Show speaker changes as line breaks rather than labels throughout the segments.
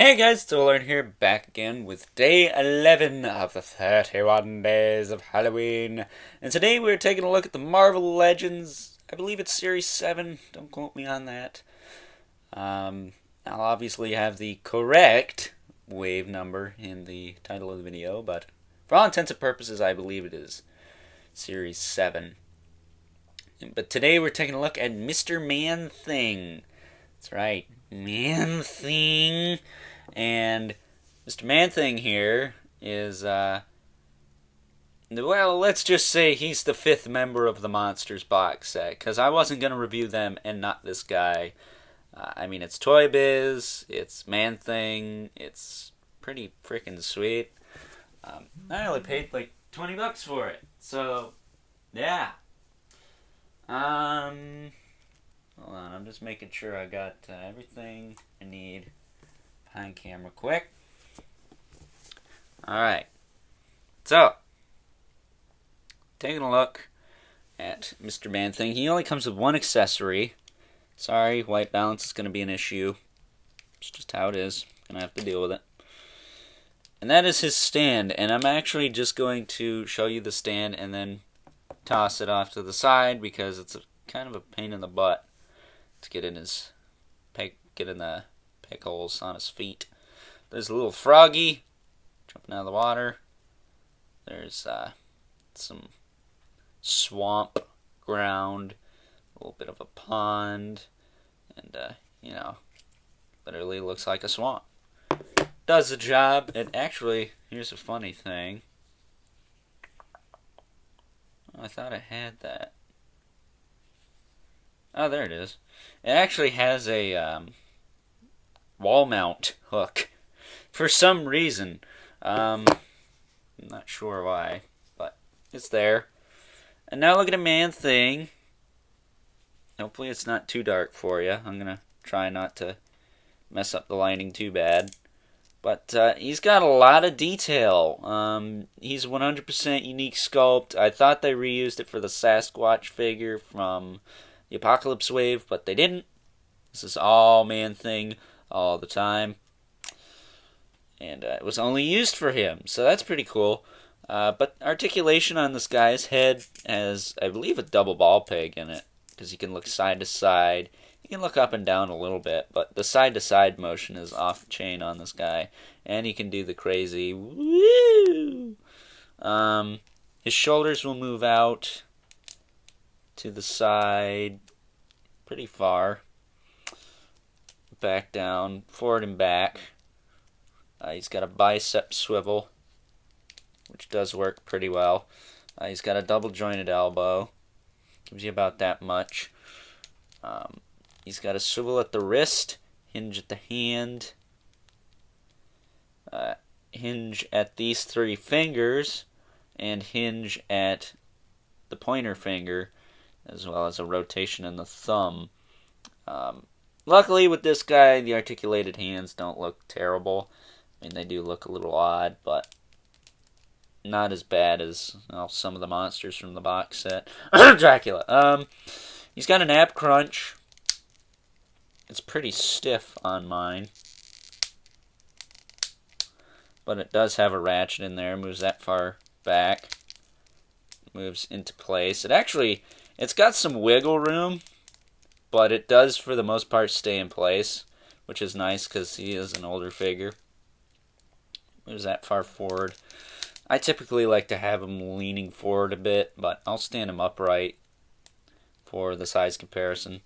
Hey guys, Stolen here, back again with day 11 of the 31 days of Halloween. And today we're taking a look at the Marvel Legends. I believe it's Series 7, don't quote me on that. I'll obviously have the correct wave number in the title of the video, but for all intents and purposes, I believe it is Series 7. But today we're taking a look at Mr. Man-Thing. That's right, Man-Thing. And Mr. Man-Thing here is, well, let's just say he's the 5th member of the Monsters box set, because I wasn't going to review them and not this guy. I mean, it's Toy Biz, it's Man-Thing, it's pretty freaking sweet. I only paid like $20 for it, so, yeah. Hold on, I'm just making sure I got everything I need behind camera quick. Alright, so, taking a look at Mr. Man-Thing. He only comes with one accessory. Sorry, white balance is going to be an issue. It's just how it is. Going to have to deal with it. And that is his stand, and I'm actually just going to show you the stand and then toss it off to the side because it's kind of a pain in the butt to get in the pickles on his feet. There's a little froggy jumping out of the water. There's some swamp ground, a little bit of a pond, and literally looks like a swamp. Does the job. It actually, here's a funny thing. Oh, I thought I had that. Oh, there it is. It actually has a wall mount hook for some reason. I'm not sure why, but it's there. And now look at a Man-Thing. Hopefully it's not too dark for you. I'm going to try not to mess up the lighting too bad. But he's got a lot of detail. He's 100% unique sculpt. I thought they reused it for the Sasquatch figure from the Apocalypse Wave, but they didn't. This is all Man-Thing all the time. And it was only used for him, so that's pretty cool. But articulation on this guy's head has, I believe, a double ball peg in it, because he can look side to side. He can look up and down a little bit, but the side to side motion is off the chain on this guy, and he can do the crazy woo. His shoulders will move out to the side pretty far, back down, forward and back. He's got a bicep swivel, which does work pretty well. He's got a double jointed elbow, gives you about that much. He's got a swivel at the wrist, hinge at the hand, hinge at these 3 fingers, and hinge at the pointer finger, as well as a rotation in the thumb. Luckily with this guy, the articulated hands don't look terrible. I mean, they do look a little odd, but not as bad as some of the monsters from the box set. Dracula. He's got an ab crunch. It's pretty stiff on mine, but it does have a ratchet in there. Moves that far back. Moves into place. It's got some wiggle room, but it does for the most part stay in place, which is nice because he is an older figure. Moves that far forward. I typically like to have him leaning forward a bit, but I'll stand him upright for the size comparison.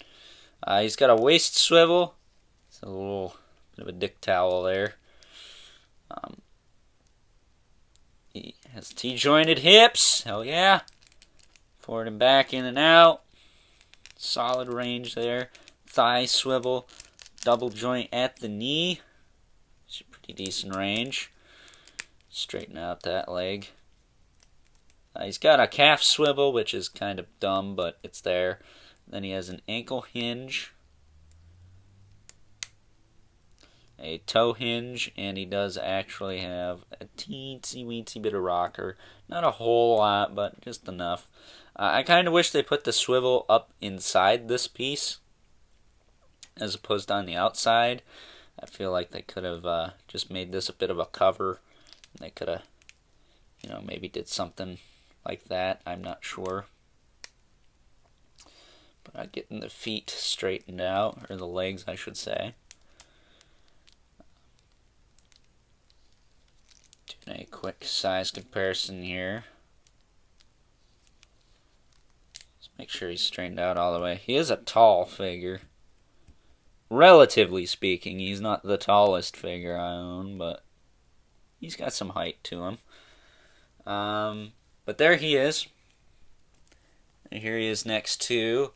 He's got a waist swivel. It's a little bit of a dick towel there. He has T-jointed hips. Hell yeah. Forward and back, in and out. Solid range there. Thigh swivel. Double joint at the knee. It's a pretty decent range. Straighten out that leg. He's got a calf swivel, which is kind of dumb, but it's there. Then he has an ankle hinge, a toe hinge, and he does actually have a teensy-weensy bit of rocker. Not a whole lot, but just enough. I kind of wish they put the swivel up inside this piece, as opposed to on the outside. I feel like they could have just made this a bit of a cover. They could have, maybe did something like that. I'm not sure. But I'm getting the feet straightened out, or the legs, I should say. Doing a quick size comparison here. Let's make sure he's straightened out all the way. He is a tall figure. Relatively speaking, he's not the tallest figure I own, but he's got some height to him. But there he is. And here he is next to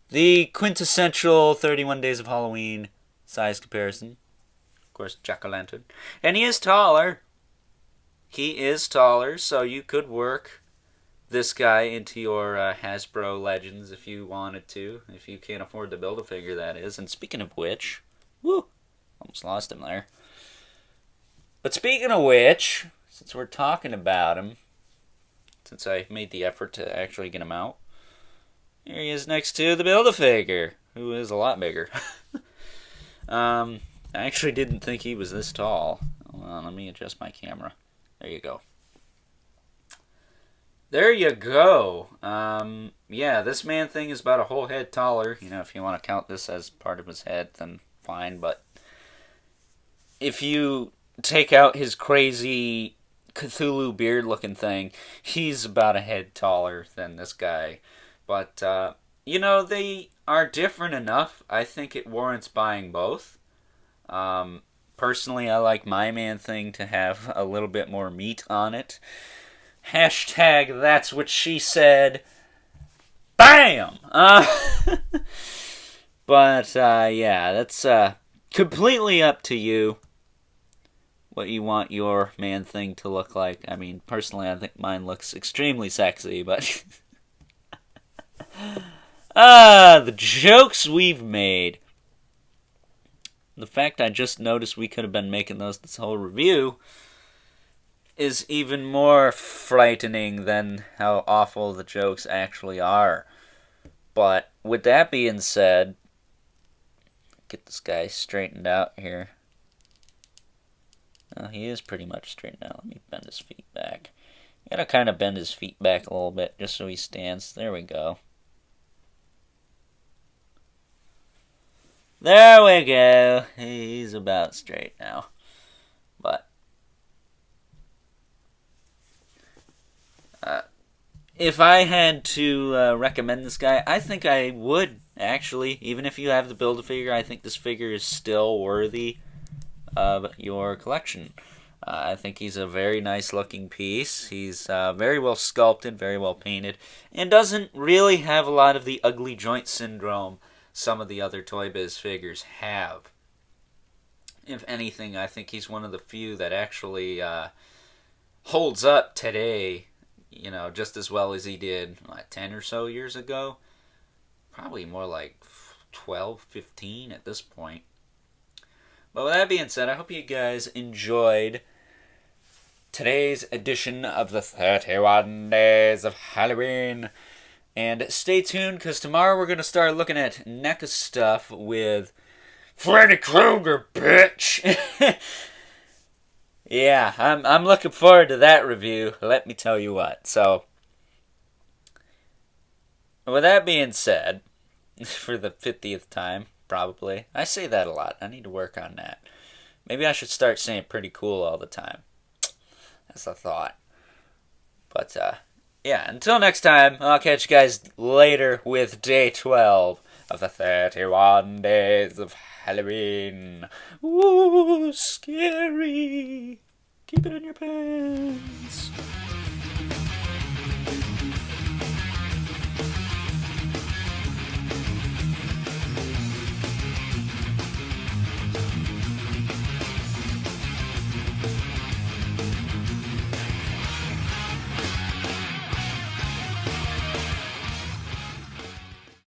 the quintessential 31 Days of Halloween size comparison. Of course, Jack-o'-lantern. And he is taller. He is taller, so you could work this guy into your Hasbro Legends if you wanted to. If you can't afford to build a figure, that is. And speaking of which, woo, almost lost him there. But speaking of which, since we're talking about him, since I made the effort to actually get him out, here he is next to the Build-A-Figure, who is a lot bigger. I actually didn't think he was this tall. Hold on, let me adjust my camera. There you go. There you go. Yeah, this man thing is about a whole head taller. If you want to count this as part of his head, then fine. But if you take out his crazy Cthulhu beard-looking thing, he's about a head taller than this guy. But, they are different enough. I think it warrants buying both. Personally, I like my man thing to have a little bit more meat on it. Hashtag that's what she said. Bam! But, yeah, that's completely up to you what you want your man thing to look like. I mean, personally, I think mine looks extremely sexy, but the jokes we've made. The fact I just noticed we could have been making those this whole review is even more frightening than how awful the jokes actually are. But with that being said, get this guy straightened out here. Oh, he is pretty much straightened out. Let me bend his feet back. Gotta kind of bend his feet back a little bit just so he stands. There we go. There we go. He's about straight now. But if I had to recommend this guy, I think I would, actually. Even if you have the Build-A-Figure, I think this figure is still worthy of your collection. I think he's a very nice looking piece. He's very well sculpted, very well painted, and doesn't really have a lot of the ugly joint syndrome some of the other Toy Biz figures have. If anything, I think he's one of the few that actually holds up today, just as well as he did 10 or so years ago. Probably more like 12, 15 at this point. But with that being said, I hope you guys enjoyed today's edition of the 31 Days of Halloween. And stay tuned, because tomorrow we're going to start looking at NECA stuff with Freddy Krueger, bitch! Yeah, I'm looking forward to that review, let me tell you what. So, with that being said, for the 50th time, probably. I say that a lot. I need to work on that. Maybe I should start saying pretty cool all the time. That's a thought. But, yeah, until next time, I'll catch you guys later with day 12 of the 31 Days of Halloween. Ooh, scary. Keep it in your pants.